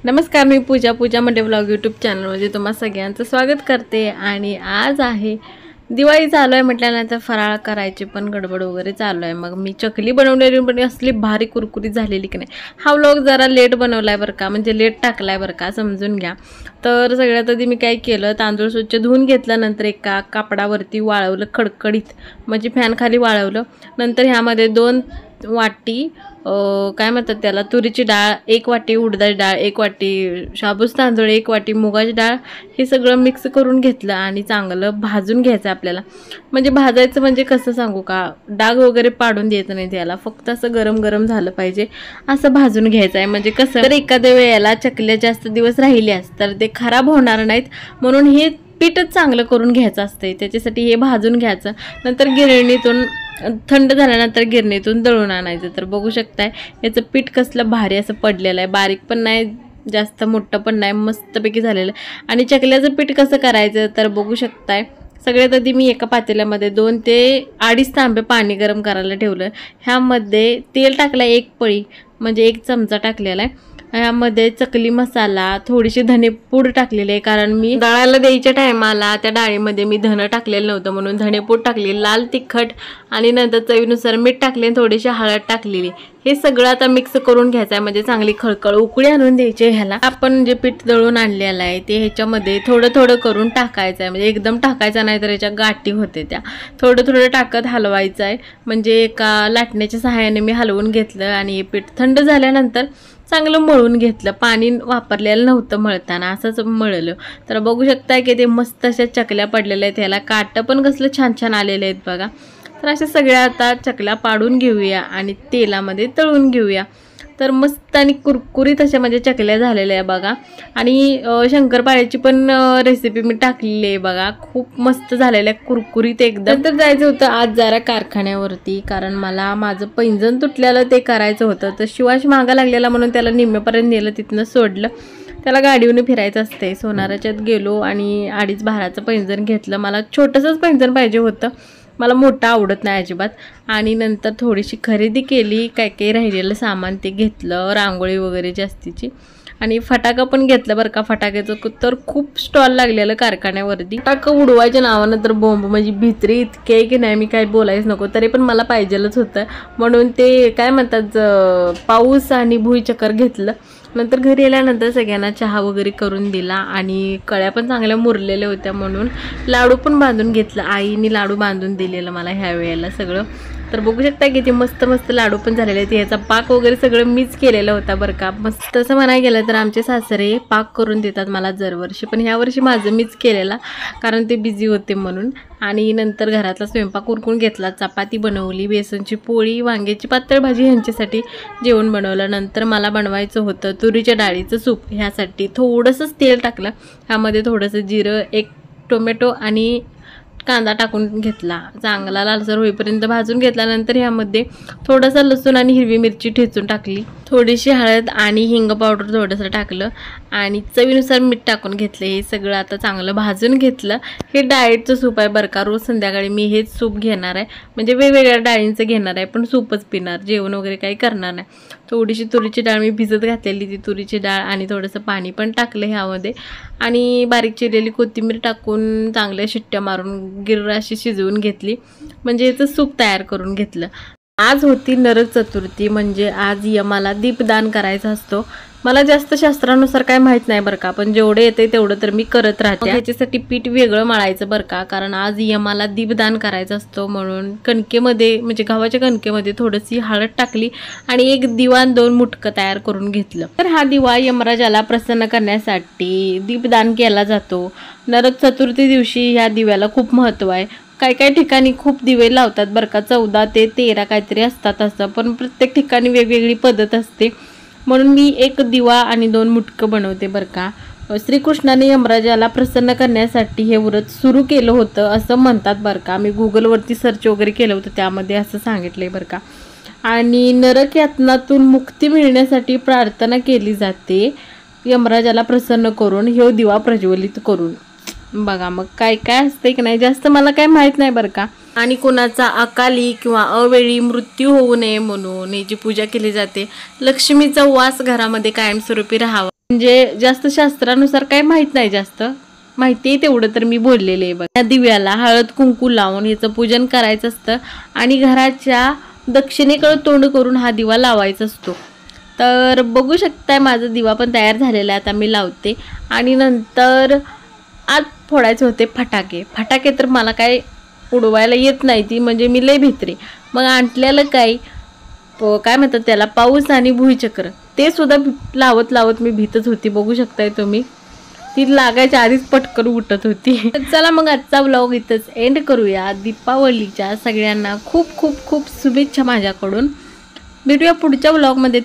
नमस्कार, मी पूजा Monday vlog YouTube चॅनलमध्ये तुम्हा सगळ्यांचं स्वागत करते। आणि आज आहे दिवाळी चालू आहे म्हटल्यानंतर फराळ करायची पण गडबड वगैरे चालू आहे। मग मी चकली बनवलेली पण असली भारी कुरकुरीत झालेली की नाही। हा व्लॉग जरा लेट बनवलाय बरं का, म्हणजे लेट टाकलाय बरं का, समजून घ्या। तर सगळ्यात आधी मी काय केलं, तांदूळ स्वच्छ धुवून घेतल्यानंतर एका कापडावरती वाळवलं खडखडीत, म्हणजे फॅन खाली वाळवलं। नंतर ह्यामध्ये 2 वाटी काय म्हणतात त्याला, तुरीची डाळ, 1 वाटी उडदाची डाळ, 1 वाटी शाबूस तांदूळ, 1 वाटी मुगाची डाळ, हे सगळं मिक्स करून घेतलं आणि चांगलं भाजून घ्यायचं आपल्याला। म्हणजे भाजायचं म्हणजे कसं सांगू का, डाग वगैरे पाडून द्यायचं नाही त्याला, फक्त असं गरम गरम झालं पाहिजे असं भाजून घ्यायचं आहे। म्हणजे कसं, तर एखाद्या वेळेला चकल्या जास्त दिवस राहिल्यास तर ते खराब होणार नाहीत, म्हणून हे पीठच चांगलं करून घ्यायचं असते, त्याच्यासाठी हे भाजून घ्यायचं। नंतर गिरणीतून थंड झाल्यानंतर गिरणीतून दळून आणायचं। तर बघू शकताय याचं पीठ कसलं भारी असं पडलेलं आहे, बारीक पण नाही जास्त मोठं पण नाही, मस्तपैकी झालेलं आहे। आणि चकल्याचं पीठ कसं करायचं तर बघू शकताय, सगळ्यात आधी मी एका पातेल्यामध्ये 2 ते 2.5 तांबे पाणी गरम करायला ठेवलं। ह्यामध्ये तेल टाकलं 1 पळी, म्हणजे 1 चमचा टाकलेला आहे। ह्यामध्ये चकली मसाला, थोडीशी धनेपूड टाकलेली आहे, कारण मी डाळाला द्यायच्या टायमाला त्या डाळीमध्ये मी धन टाकलेलं नव्हतं, म्हणून धनेपूड टाकली, लाल तिखट आणि नंतर चवीनुसार मीठ टाकले, थोडीशी हळद टाकलेली। हे सगळं आता मिक्स करून घ्यायचं आहे, म्हणजे चांगली खळखळ उकळी आणून द्यायची ह्याला। आपण जे पीठ दळून आणलेलं आहे ते ह्याच्यामध्ये थोडं थोडं करून टाकायचं आहे, म्हणजे एकदम टाकायचं नाही तर याच्या गाठी होते त्या। थोडं थोडं टाकत हलवायचं आहे, म्हणजे एका लाटण्याच्या सहाय्याने मी हलवून घेतलं आणि हे पीठ थंड झाल्यानंतर चांगलं मळून घेतलं। पाणी वापरलेलं नव्हतं मळताना, असंच मळलं। तर बघू शकताय की ते मस्त अशा चकल्या पडलेल्या आहेत, ह्याला काटं पण कसलं छान छान आलेले आहेत बघा। तर अशा सगळ्या आता चकल्या पाडून घेऊया आणि तेलामध्ये तळून घेऊया। तर मस्त आणि कुरकुरीत अशा म्हणजे चकल्या झालेल्या आहे बघा। आणि शंकरपाळ्याची पण रेसिपी मी टाकलेली आहे बघा, खूप मस्त झालेल्या आहे, कुरकुरीत एकदम। तर जायचं होतं आज जरा कारखान्यावरती, कारण मला माझं पैंजण तुटलेलं ते करायचं होतं। तर शिवाश मागा लागलेला म्हणून त्याला निम्म्यापर्यंत नेलं, तिथनं सोडलं। त्याला गाडीवरून फिरायचं असते। सोनाराच्यात गेलो आणि 2.5 भाराचं पैंजण घेतलं। मला छोटंसंच पैंजण पाहिजे होतं, मला मोठा आवडत नाही अजिबात। आणि नंतर थोडीशी खरेदी केली, काय काय राहिलेलं सामान ते घेतलं, रांगोळी वगैरे जास्तीची, आणि फटाका पण घेतलं बरं का। फटाक्याचं तर खूप स्टॉल लागलेलं कारखान्यावरती, फटाकं उडवायच्या नावानं तर बोंब, म्हणजे भित्री इतके की नाही मी काय बोलायच नको, तरी पण मला पाहिजेलच होतं, म्हणून ते काय म्हणतात पाऊस आणि भुईचक्कर घेतलं। नंतर घरी आल्यानंतर सगळ्यांना चहा वगैरे करून दिला आणि कळ्या पण चांगल्या मुरलेल्या होत्या, म्हणून लाडू पण बांधून घेतलं। आईने लाडू बांधून दिलेलं मला ह्या वेळेला सगळं। तर बघू शकता की ते मस्त मस्त लाडू पण झालेले आहेत। ह्याचा पाक वगैरे सगळं मीच केलेलं होता बरं का। मस्त असं म्हणायला गेलं तर आमचे सासरे पाक करून देतात मला दरवर्षी, पण ह्या वर्षी माझं मीच केलेला, कारण ते बिझी होते म्हणून। आणि नंतर घरातला स्वयंपाक उरकून घेतला, चपाती बनवली, बेसनची पोळी, वांग्याची पातळ भाजी ह्यांच्यासाठी जेवण बनवलं। नंतर मला बनवायचं होतं तुरीच्या डाळीचं सूप, ह्यासाठी थोडंसंच तेल टाकलं, ह्यामध्ये थोडंसं जिरं, 1 टोमॅटो आणि कांदा टाकून घेतला, चांगला लालसर होईपर्यंत भाजून घेतल्यानंतर ह्यामध्ये थोडासा लसूण आणि हिरवी मिरची ठेचून टाकली, थोडीशी हळद आणि हिंग पावडर थोडंसं टाकलं आणि चवीनुसार मीठ टाकून घेतलं। हे सगळं आता चांगलं भाजून घेतलं। हे डाएटचं सूप आहे बरं का, रोज संध्याकाळी मी हेच सूप घेणार आहे, म्हणजे वेगवेगळ्या डाळींचं घेणार आहे, पण सूपच पिणार, जेवण वगैरे काही करणार नाही। थोडीशी तुरीची डाळ मी भिजत घातलेली, ती तुरीची डाळ आणि थोडंसं पाणी पण टाकलं ह्यामध्ये, आणि बारीक चिरलेली कोथिंबीर टाकून चांगल्या शिट्ट्या मारून गिर्र अशी शिजवून घेतली, म्हणजे याचं सूप तयार करून घेतलं। आज होती नरक चतुर्थी, म्हणजे आज यमाला दीपदान करायचा असतो। मला जास्त शास्त्रानुसार काय माहित नाही बरं का, पण जेवढे येते तेवढं तर मी करत राहते। ह्याच्यासाठी पीठ वेगळं मळायचं बरं का, कारण आज यमाला दीपदान करायचं असतो, म्हणून कणकेमध्ये म्हणजे गव्हाच्या कणकेमध्ये थोडीशी हळद टाकली आणि 1 दिवा 2 मुटकं तयार करून घेतलं। तर हा दिवा यमराजाला प्रसन्न करण्यासाठी दीपदान केला जातो। नरक चतुर्थी दिवशी ह्या दिव्याला खूप महत्त्व आहे। काही काही ठिकाणी खूप दिवे लावतात बरं का, 14 ते 13 काहीतरी असतात असं, पण प्रत्येक ठिकाणी वेगवेगळी पद्धत असते, म्हणून मी 1 दिवा आणि 2 मुटकं बनवते बरं का। श्रीकृष्णाने यमराजाला प्रसन्न करण्यासाठी हे व्रत सुरू केलं होतं असं म्हणतात बरं का। मी गुगलवरती सर्च वगैरे केलं होतं, त्यामध्ये असं सांगितलंय बरं का। आणि नरक यातनातून मुक्ती मिळण्यासाठी प्रार्थना केली जाते यमराजाला प्रसन्न करून, हे दिवा प्रज्वलित करून। बघा मग काय काय असते की नाही, जास्त मला काय माहित नाही बरं का। आणि कोणाचा अकाली किंवा अवेळी मृत्यू होऊ नये म्हणून याची पूजा केली जाते। लक्ष्मीचा वास घरामध्ये कायमस्वरूपी राहावा म्हणजे जास्त शास्त्रानुसार काही माहित नाही, जास्त माहिती आहे तेवढं तर मी बोललेले आहे बघ. या दिव्याला हळद कुंकू लावून याचं पूजन करायचं असतं आणि घराच्या दक्षिणेकडे तोंड करून हा दिवा लावायचा असतो. तर बघू शकताय माझा दिवा पण तयार झालेला आहे. आता मी लावते आणि नंतर आज फोडायचे होते फटाके. फटाके तर मला काय उडवायला येत नाही, ती म्हणजे मी लय भित्री. मग आणलेलं काय म्हणतात त्याला, पाऊस आणि भुईचक्र, ते सुद्धा लावत लावत मी भीतच होती. बघू शकताय तुम्ही, ती लागायच्या आधीच पटकन उठत होती. चला मग आजचा व्लॉग इथंच एंड करूया. दीपावलीच्या सगळ्यांना खूप खूप खूप शुभेच्छा माझ्याकडून. भेटूया पुढच्या व्लॉगमध्ये.